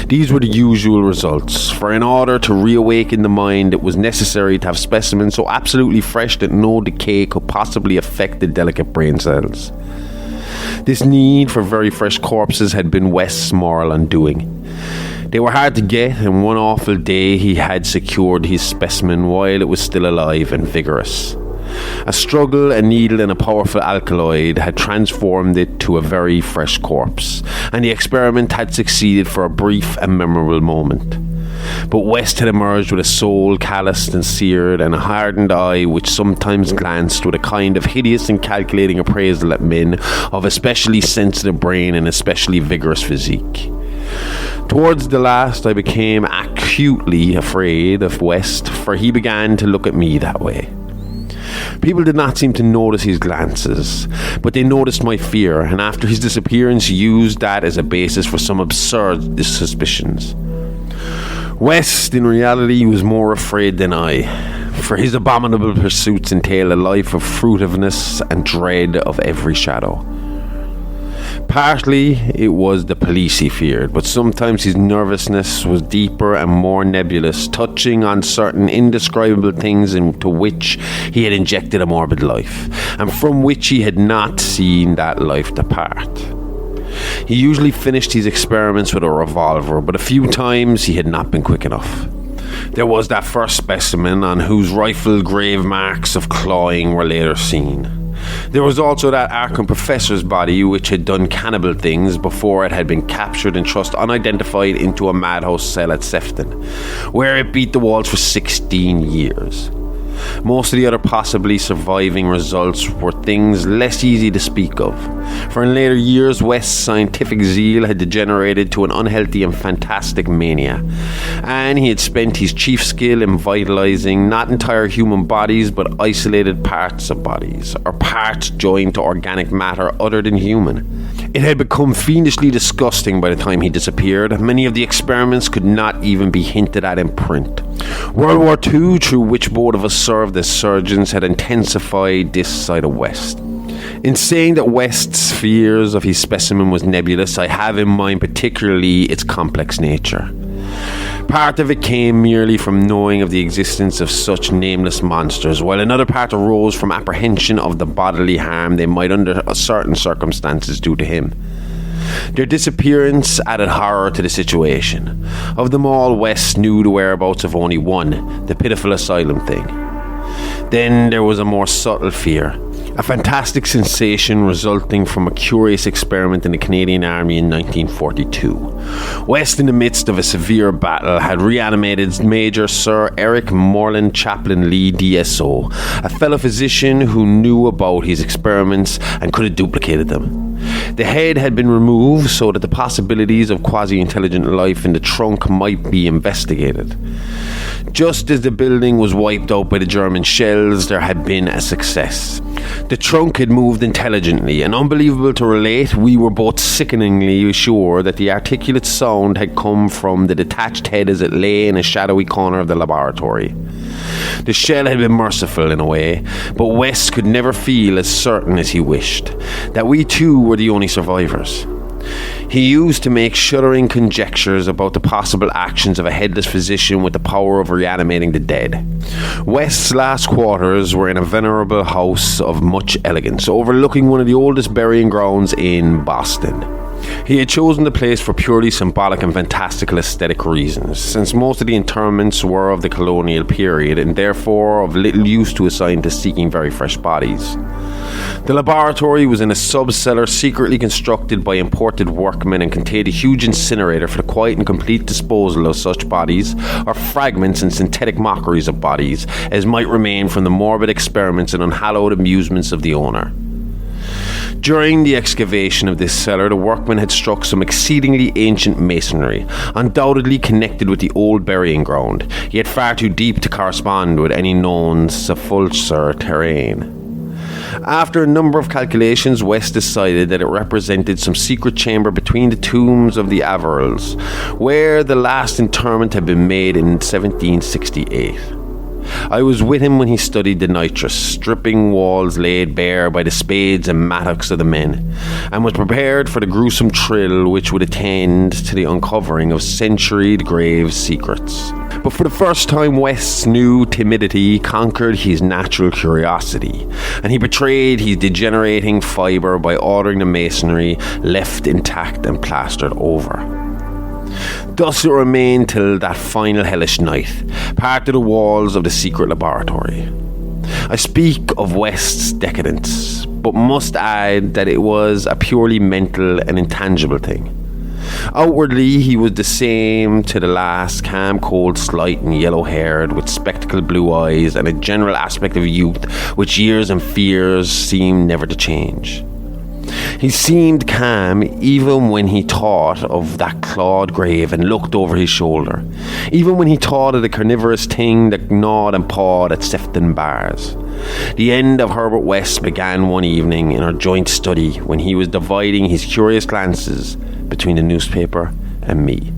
These were the usual results, for in order to reawaken the mind, it was necessary to have specimens so absolutely fresh that no decay could possibly affect the delicate brain cells. This need for very fresh corpses had been West's moral undoing. They were hard to get, and one awful day he had secured his specimen while it was still alive and vigorous. A struggle, a needle and a powerful alkaloid had transformed it to a very fresh corpse, and the experiment had succeeded for a brief and memorable moment. But West had emerged with a soul calloused and seared, and a hardened eye which sometimes glanced with a kind of hideous and calculating appraisal at men of especially sensitive brain and especially vigorous physique. Towards the last, I became acutely afraid of West, for he began to look at me that way. People did not seem to notice his glances, but they noticed my fear, and after his disappearance used that as a basis for some absurd suspicions. West, in reality, was more afraid than I, for his abominable pursuits entail a life of fruitiveness and dread of every shadow. Partly it was the police he feared, but sometimes his nervousness was deeper and more nebulous, touching on certain indescribable things into which he had injected a morbid life, and from which he had not seen that life depart. He usually finished his experiments with a revolver, but a few times he had not been quick enough. There was that first specimen on whose rifle grave marks of clawing were later seen. There was also that Arkham professor's body which had done cannibal things before it had been captured and thrust unidentified into a madhouse cell at Sefton, where it beat the walls for 16 years. Most of the other possibly surviving results were things less easy to speak of, for in later years West's scientific zeal had degenerated to an unhealthy and fantastic mania, and he had spent his chief skill in vitalizing not entire human bodies but isolated parts of bodies, or parts joined to organic matter other than human. It had become fiendishly disgusting by the time he disappeared. Many of the experiments could not even be hinted at in print. World War II, through which both of us served as surgeons, had intensified this side of West. In saying that West's fears of his specimen was nebulous, I have in mind particularly its complex nature. Part of it came merely from knowing of the existence of such nameless monsters, while another part arose from apprehension of the bodily harm they might under certain circumstances do to him. Their disappearance added horror to the situation. Of them all, West knew the whereabouts of only one, the pitiful asylum thing. Then there was a more subtle fear, a fantastic sensation resulting from a curious experiment in the Canadian Army in 1942. West, in the midst of a severe battle, had reanimated Major Sir Eric Moreland Chaplain Lee DSO, a fellow physician who knew about his experiments and could have duplicated them. The head had been removed so that the possibilities of quasi-intelligent life in the trunk might be investigated. Just as the building was wiped out by the German shells, there had been a success. The trunk had moved intelligently, and unbelievable to relate, we were both sickeningly sure that the articulate sound had come from the detached head as it lay in a shadowy corner of the laboratory. The shell had been merciful in a way, but West could never feel as certain as he wished that we too were the only survivors. He used to make shuddering conjectures about the possible actions of a headless physician with the power of reanimating the dead. West's last quarters were in a venerable house of much elegance, overlooking one of the oldest burying grounds in Boston. He had chosen the place for purely symbolic and fantastical aesthetic reasons, since most of the interments were of the colonial period and therefore of little use to a scientist seeking very fresh bodies. The laboratory was in a sub-cellar secretly constructed by imported workmen and contained a huge incinerator for the quiet and complete disposal of such bodies, or fragments and synthetic mockeries of bodies, as might remain from the morbid experiments and unhallowed amusements of the owner. During the excavation of this cellar, the workmen had struck some exceedingly ancient masonry, undoubtedly connected with the old burying ground, yet far too deep to correspond with any known sepulchre terrain. After a number of calculations, West decided that it represented some secret chamber between the tombs of the Averils, where the last interment had been made in 1768. I was with him when he studied the nitrous, stripping walls laid bare by the spades and mattocks of the men, and was prepared for the gruesome thrill which would attend to the uncovering of centuried grave secrets. But for the first time, West's new timidity conquered his natural curiosity, and he betrayed his degenerating fibre by ordering the masonry left intact and plastered over. Thus it remained till that final hellish night, part of the walls of the secret laboratory. I speak of West's decadence, but must add that it was a purely mental and intangible thing. Outwardly, he was the same to the last, calm, cold, slight and yellow-haired, with spectacled blue eyes and a general aspect of youth which years and fears seemed never to change. He seemed calm even when he thought of that clawed grave and looked over his shoulder, even when he thought of the carnivorous thing that gnawed and pawed at Sefton bars. The end of Herbert West began one evening in our joint study when he was dividing his curious glances between the newspaper and me.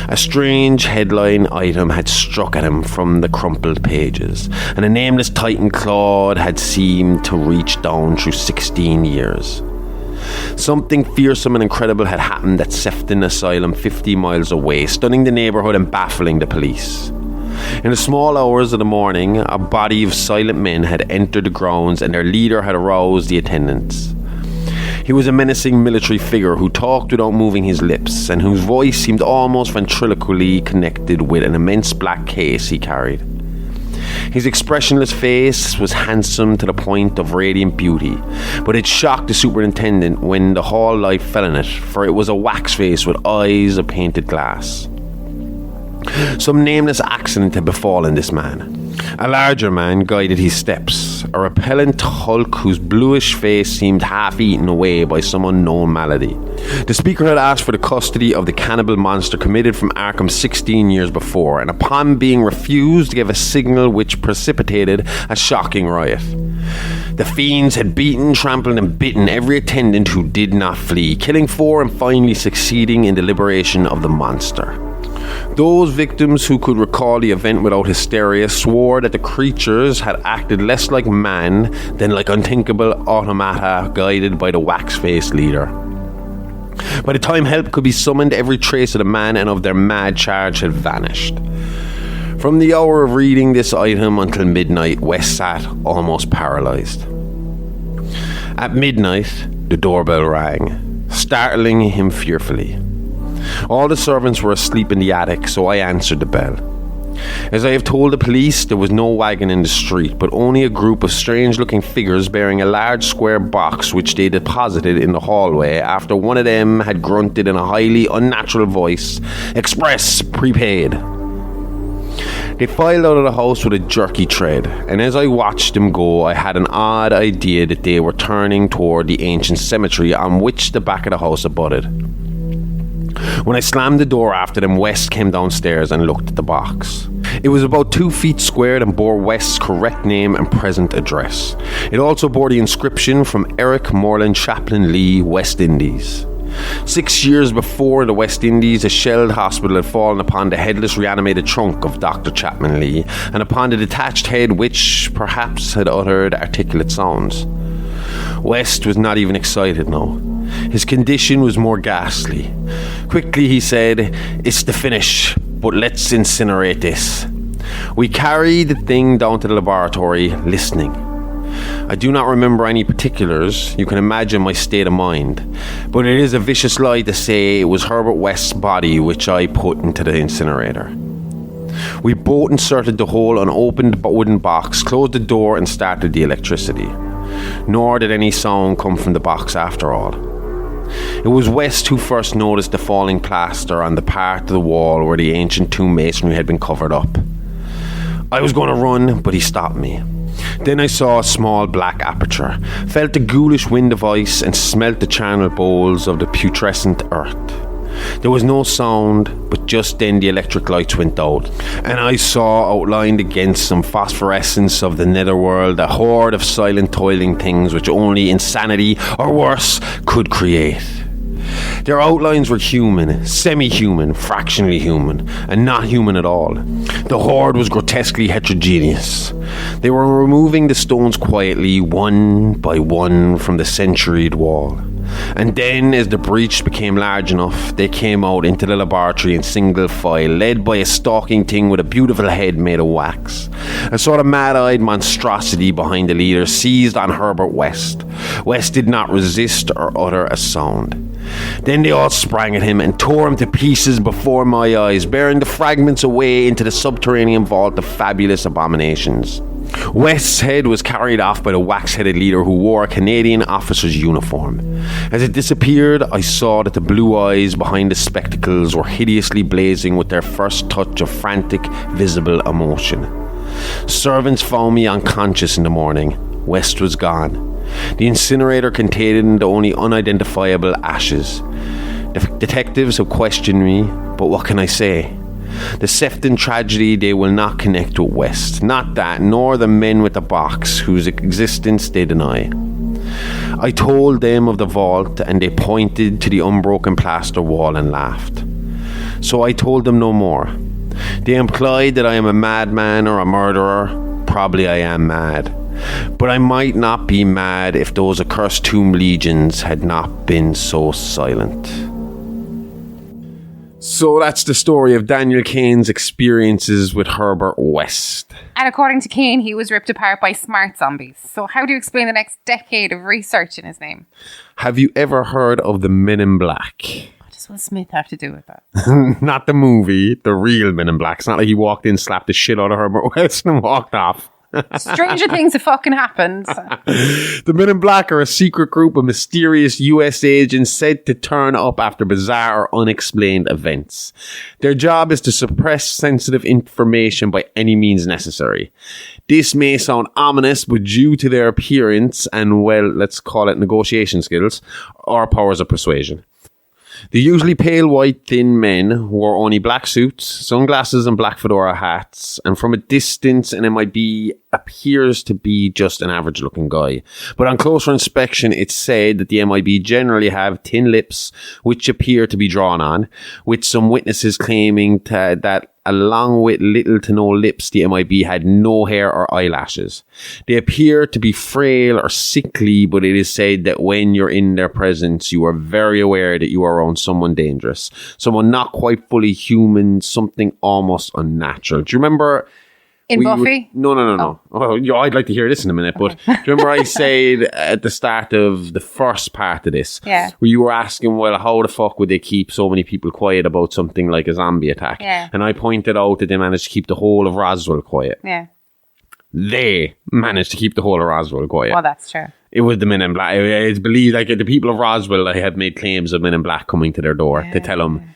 A strange headline item had struck at him from the crumpled pages, and a nameless titan clawed had seemed to reach down through 16 years. Something fearsome and incredible had happened at Sefton Asylum 50 miles away, stunning the neighbourhood and baffling the police. In the small hours of the morning, a body of silent men had entered the grounds and their leader had aroused the attendants. He was a menacing military figure who talked without moving his lips and whose voice seemed almost ventriloquially connected with an immense black case he carried. His expressionless face was handsome to the point of radiant beauty, but it shocked the superintendent when the hall light fell on it, for it was a wax face with eyes of painted glass. Some nameless accident had befallen this man. A larger man guided his steps, a repellent hulk whose bluish face seemed half eaten away by some unknown malady. The speaker had asked for the custody of the cannibal monster committed from Arkham 16 years before, and upon being refused gave a signal which precipitated a shocking riot. The fiends had beaten, trampled and bitten every attendant who did not flee, killing 4 and finally succeeding in the liberation of the monster. Those victims who could recall the event without hysteria swore that the creatures had acted less like man than like unthinkable automata guided by the wax-faced leader. By the time help could be summoned, every trace of the man and of their mad charge had vanished. From the hour of reading this item until midnight, West sat almost paralysed. At midnight, the doorbell rang, startling him fearfully. All the servants were asleep in the attic, so I answered the bell. As I have told the police, there was no wagon in the street, but only a group of strange-looking figures bearing a large square box which they deposited in the hallway after one of them had grunted in a highly unnatural voice, "Express, prepaid." They filed out of the house with a jerky tread, and as I watched them go, I had an odd idea that they were turning toward the ancient cemetery on which the back of the house abutted. When I slammed the door after them, West came downstairs and looked at the box. It was about 2 feet squared and bore West's correct name and present address. It also bore the inscription from Eric Moreland Chaplin Lee, West Indies. 6 years before the West Indies, a shelled hospital had fallen upon the headless reanimated trunk of Dr. Chapman Lee, and upon the detached head which, perhaps, had uttered articulate sounds. West was not even excited now. His condition was more ghastly. Quickly he said, "It's the finish, but let's incinerate this." We carried the thing down to the laboratory, listening. I do not remember any particulars. You can imagine my state of mind. But it is a vicious lie to say it was Herbert West's body which I put into the incinerator. We both inserted the whole unopened wooden box, closed the door and started the electricity. Nor did any sound come from the box after all. It was West who first noticed the falling plaster on the part of the wall where the ancient tomb masonry had been covered up. I was going to run, but he stopped me. Then I saw a small black aperture, felt the ghoulish wind of ice and smelt the charnel bowls of the putrescent earth. There was no sound, but just then the electric lights went out, and I saw outlined against some phosphorescence of the netherworld a horde of silent toiling things which only insanity, or worse, could create. Their outlines were human, semi-human, fractionally human, and not human at all. The horde was grotesquely heterogeneous. They were removing the stones quietly, one by one, from the centuried wall. And then, as the breach became large enough, they came out into the laboratory in single file, led by a stalking thing with a beautiful head made of wax. A sort of mad-eyed monstrosity behind the leader seized on Herbert West. West did not resist or utter a sound. Then they all sprang at him and tore him to pieces before my eyes, bearing the fragments away into the subterranean vault of fabulous abominations. West's head was carried off by the wax-headed leader who wore a Canadian officer's uniform. As it disappeared, I saw that the blue eyes behind the spectacles were hideously blazing with their first touch of frantic, visible emotion. Servants found me unconscious in the morning. West was gone. The incinerator contained only unidentifiable ashes. The detectives have questioned me, but what can I say? The Sefton tragedy, they will not connect with West. Not that, nor the men with the box, whose existence they deny. I told them of the vault, and they pointed to the unbroken plaster wall and laughed. So I told them no more. They implied that I am a madman or a murderer. Probably I am mad. But I might not be mad if those accursed tomb legions had not been so silent. So that's the story of Daniel Kane's experiences with Herbert West. And according to Kane, he was ripped apart by smart zombies. So how do you explain the next decade of research in his name? Have you ever heard of the Men in Black? What does Will Smith have to do with that? Not the movie, the real Men in Black. It's not like he walked in, slapped the shit out of Herbert West and walked off. Stranger things have fucking happened. The Men in Black are a secret group of mysterious US agents said to turn up after bizarre or unexplained events. Their job is to suppress sensitive information by any means necessary. This may sound ominous, but due to their appearance and, well, let's call it negotiation skills, or powers of persuasion. They're usually pale white, thin men who wore only black suits, sunglasses and black fedora hats, and from a distance an MIB appears to be just an average looking guy. But on closer inspection it's said that the MIB generally have thin lips which appear to be drawn on, with some witnesses claiming that along with little to no lips, the MIB had no hair or eyelashes. They appear to be frail or sickly, but it is said that when you're in their presence, you are very aware that you are around someone dangerous, someone not quite fully human, something almost unnatural. Do you remember... In Buffy? No. Oh, yeah, I'd like to hear this in a minute, but do you remember I said at the start of the first part of this, yeah, where you were asking, well, how the fuck would they keep so many people quiet about something like a zombie attack? Yeah. And I pointed out that they managed to keep the whole of Roswell quiet. Yeah. They managed to keep the whole of Roswell quiet. Well, that's true. It was the Men in Black. It's believed, like, the people of Roswell have made claims of Men in Black coming to their door to tell them,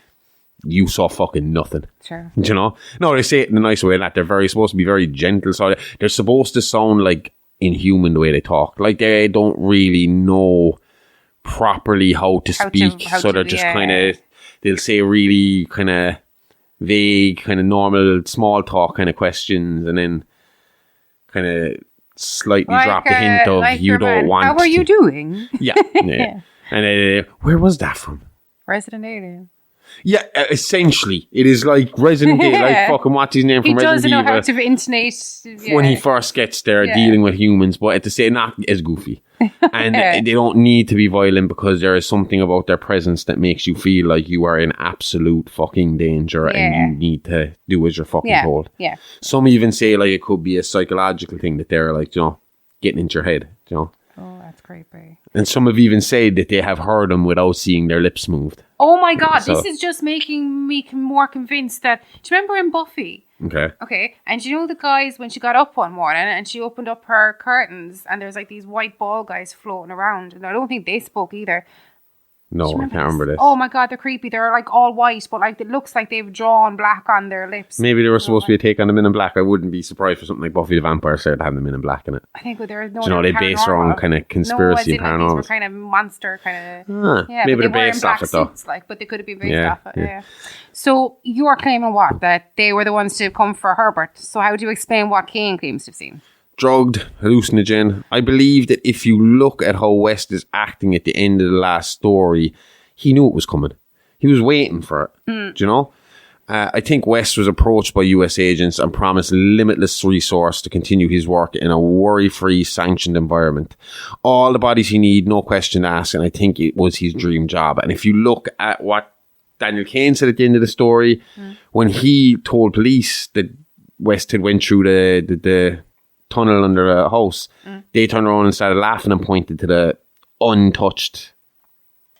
you saw fucking nothing. Sure. Do you know? No, they say it in a nice way, that they're very supposed to be very gentle. So they're supposed to sound like inhuman the way they talk. Like they don't really know properly how to speak. So they're just kind of, they'll say really kind of vague, kind of normal, small talk kind of questions, and then kind of slightly drop the hint of like you don't want. How are you doing? Yeah. And where was that from? Resident Alien. Yeah, essentially. It is like Resident Evil, like fucking what's his name from Resident Evil. He doesn't know how to intonate. When he first gets there dealing with humans, but at the same not as goofy. And they don't need to be violent because there is something about their presence that makes you feel like you are in absolute fucking danger and you need to do as you're fucking told. Yeah. Some even say like it could be a psychological thing that they're like, you know, getting into your head, you know. Oh, that's creepy. And some have even said that they have heard them without seeing their lips moved. Oh my God, this is just making me more convinced that... Do you remember in Buffy? Okay. And you know the guys, when she got up one morning and she opened up her curtains and there's like these white ball guys floating around, and I don't think they spoke either. No, I can't remember this. Oh my God, they're creepy. They're like all white, but like it looks like they've drawn black on their lips. Maybe they were supposed to be a take on the Men in Black. I wouldn't be surprised for something like Buffy the Vampire Slayer to have the Men in Black in it. I think they're no. Do you know, they base their own kind of conspiracy and paranormal. These were kind of monster kind of. Maybe they're based off it though. Suits, like, but they could have been based off it. Yeah. So you're claiming what? That they were the ones to come for Herbert. So how do you explain what Kane claims to have seen? Drugged, hallucinogen. I believe that if you look at how West is acting at the end of the last story, he knew it was coming. He was waiting for it. Do you know? I think West was approached by US agents and promised limitless resource to continue his work in a worry-free, sanctioned environment. All the bodies he need, no question asked, and I think it was his dream job. And if you look at what Daniel Kane said at the end of the story, when he told police that West had went through the tunnel under the house, they turned around and started laughing and pointed to the untouched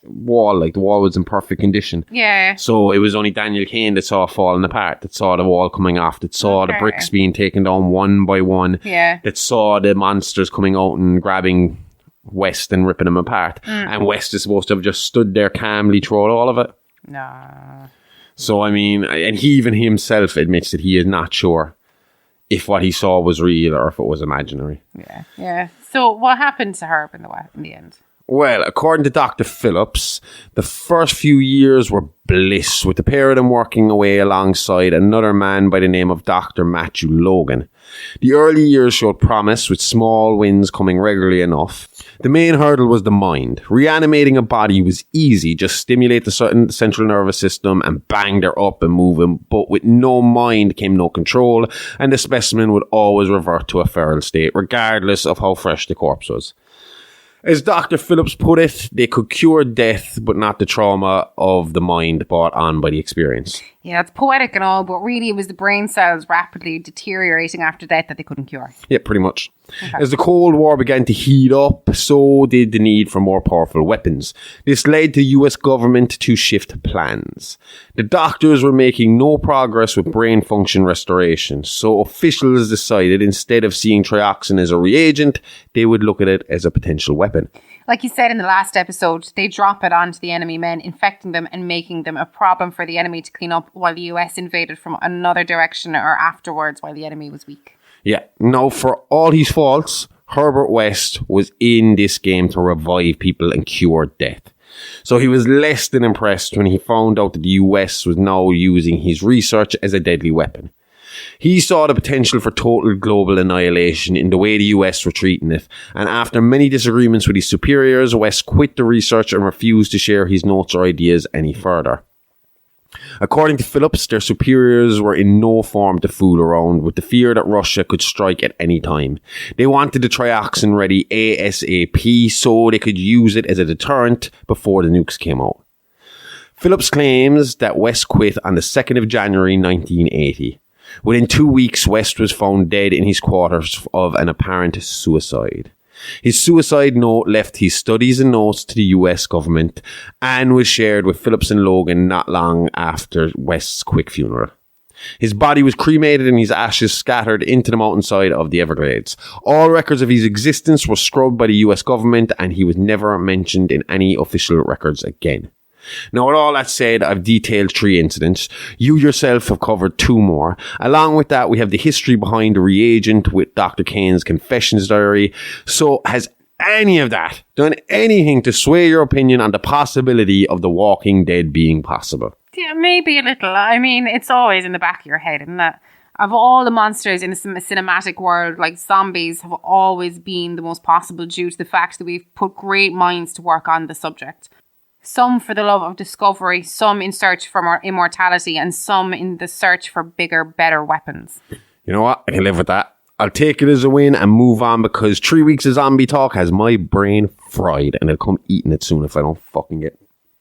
wall, like the wall was in perfect condition. Yeah. So it was only Daniel Kane that saw it falling apart, that saw the wall coming off, that saw the bricks being taken down one by one, that saw the monsters coming out and grabbing West and ripping him apart. And West is supposed to have just stood there calmly throughout all of it. Nah. So I mean, and he even himself admits that he is not sure if what he saw was real or if it was imaginary. Yeah. So what happened to Herb in the end? Well, according to Dr. Phillips, the first few years were bliss, with the pair of them working away alongside another man by the name of Dr. Matthew Logan. The early years showed promise, with small wins coming regularly enough. The main hurdle was the mind. Reanimating a body was easy, just stimulate the central nervous system and bang, they're up and moving, but with no mind came no control, and the specimen would always revert to a feral state, regardless of how fresh the corpse was. As Dr. Phillips put it, they could cure death, but not the trauma of the mind brought on by the experience. Yeah, it's poetic and all, but really it was the brain cells rapidly deteriorating after death that they couldn't cure. Yeah, pretty much. Okay. As the Cold War began to heat up, so did the need for more powerful weapons. This led the US government to shift plans. The doctors were making no progress with brain function restoration, so officials decided instead of seeing trioxin as a reagent, they would look at it as a potential weapon. Like you said in the last episode, they drop it onto the enemy men, infecting them and making them a problem for the enemy to clean up while the US invaded from another direction or afterwards while the enemy was weak. Yeah. Now, for all his faults, Herbert West was in this game to revive people and cure death. So he was less than impressed when he found out that the US was now using his research as a deadly weapon. He saw the potential for total global annihilation in the way the US were treating it, and after many disagreements with his superiors, West quit the research and refused to share his notes or ideas any further. According to Phillips, their superiors were in no form to fool around with the fear that Russia could strike at any time. They wanted the trioxin ready ASAP so they could use it as a deterrent before the nukes came out. Phillips claims that West quit on the 2nd of January 1980. Within 2 weeks, West was found dead in his quarters of an apparent suicide. His suicide note left his studies and notes to the US government and was shared with Phillips and Logan not long after West's quick funeral. His body was cremated and his ashes scattered into the mountainside of the Everglades. All records of his existence were scrubbed by the US government and he was never mentioned in any official records again. Now, with all that said, I've detailed 3 incidents. You yourself have covered 2 more. Along with that, we have the history behind the reagent with Dr. Kane's confessions diary. So, has any of that done anything to sway your opinion on the possibility of The Walking Dead being possible? Yeah, maybe a little. I mean, it's always in the back of your head, isn't it? Of all the monsters in a cinematic world, like zombies have always been the most possible due to the fact that we've put great minds to work on the subject. Some for the love of discovery, some in search for more immortality, and some in the search for bigger, better weapons. You know what? I can live with that. I'll take it as a win and move on because 3 weeks of zombie talk has my brain fried and I'll come eating it soon if I don't fucking get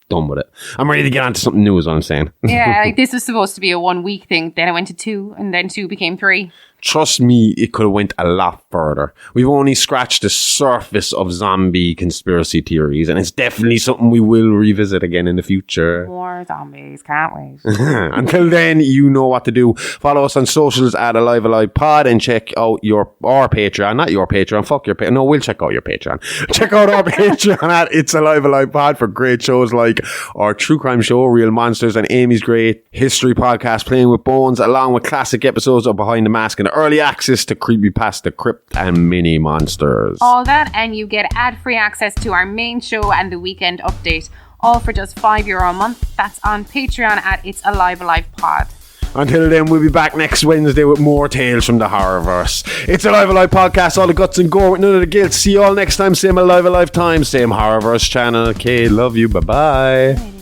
done with it. I'm ready to get on to something new is what I'm saying. Yeah, like this was supposed to be a 1 week thing. Then it went to 2 and then 2 became 3. Trust me, it could have went a lot further. We've only scratched the surface of zombie conspiracy theories, and it's definitely something we will revisit again in the future. More zombies, can't wait. Until then, you know what to do. Follow us on socials at Alive Alive Pod and check out our Patreon. Not your Patreon, fuck your Patreon. No, we'll check out your Patreon. Check out our Patreon at It's Alive Alive Pod for great shows like our true crime show, Real Monsters, and Amy's great history podcast, Playing with Bones, along with classic episodes of Behind the Mask and early access to Creepypasta Crypt and Mini Monsters. All that, and you get ad-free access to our main show and the weekend update, all for just €5 a month. That's on Patreon at It's Alive Alive Pod. Until then, we'll be back next Wednesday with more tales from the horrorverse. It's Alive Alive Podcast, all the guts and gore with none of the guilt. See you all next time, same Alive Alive time, same horrorverse channel. Okay, love you, bye-bye.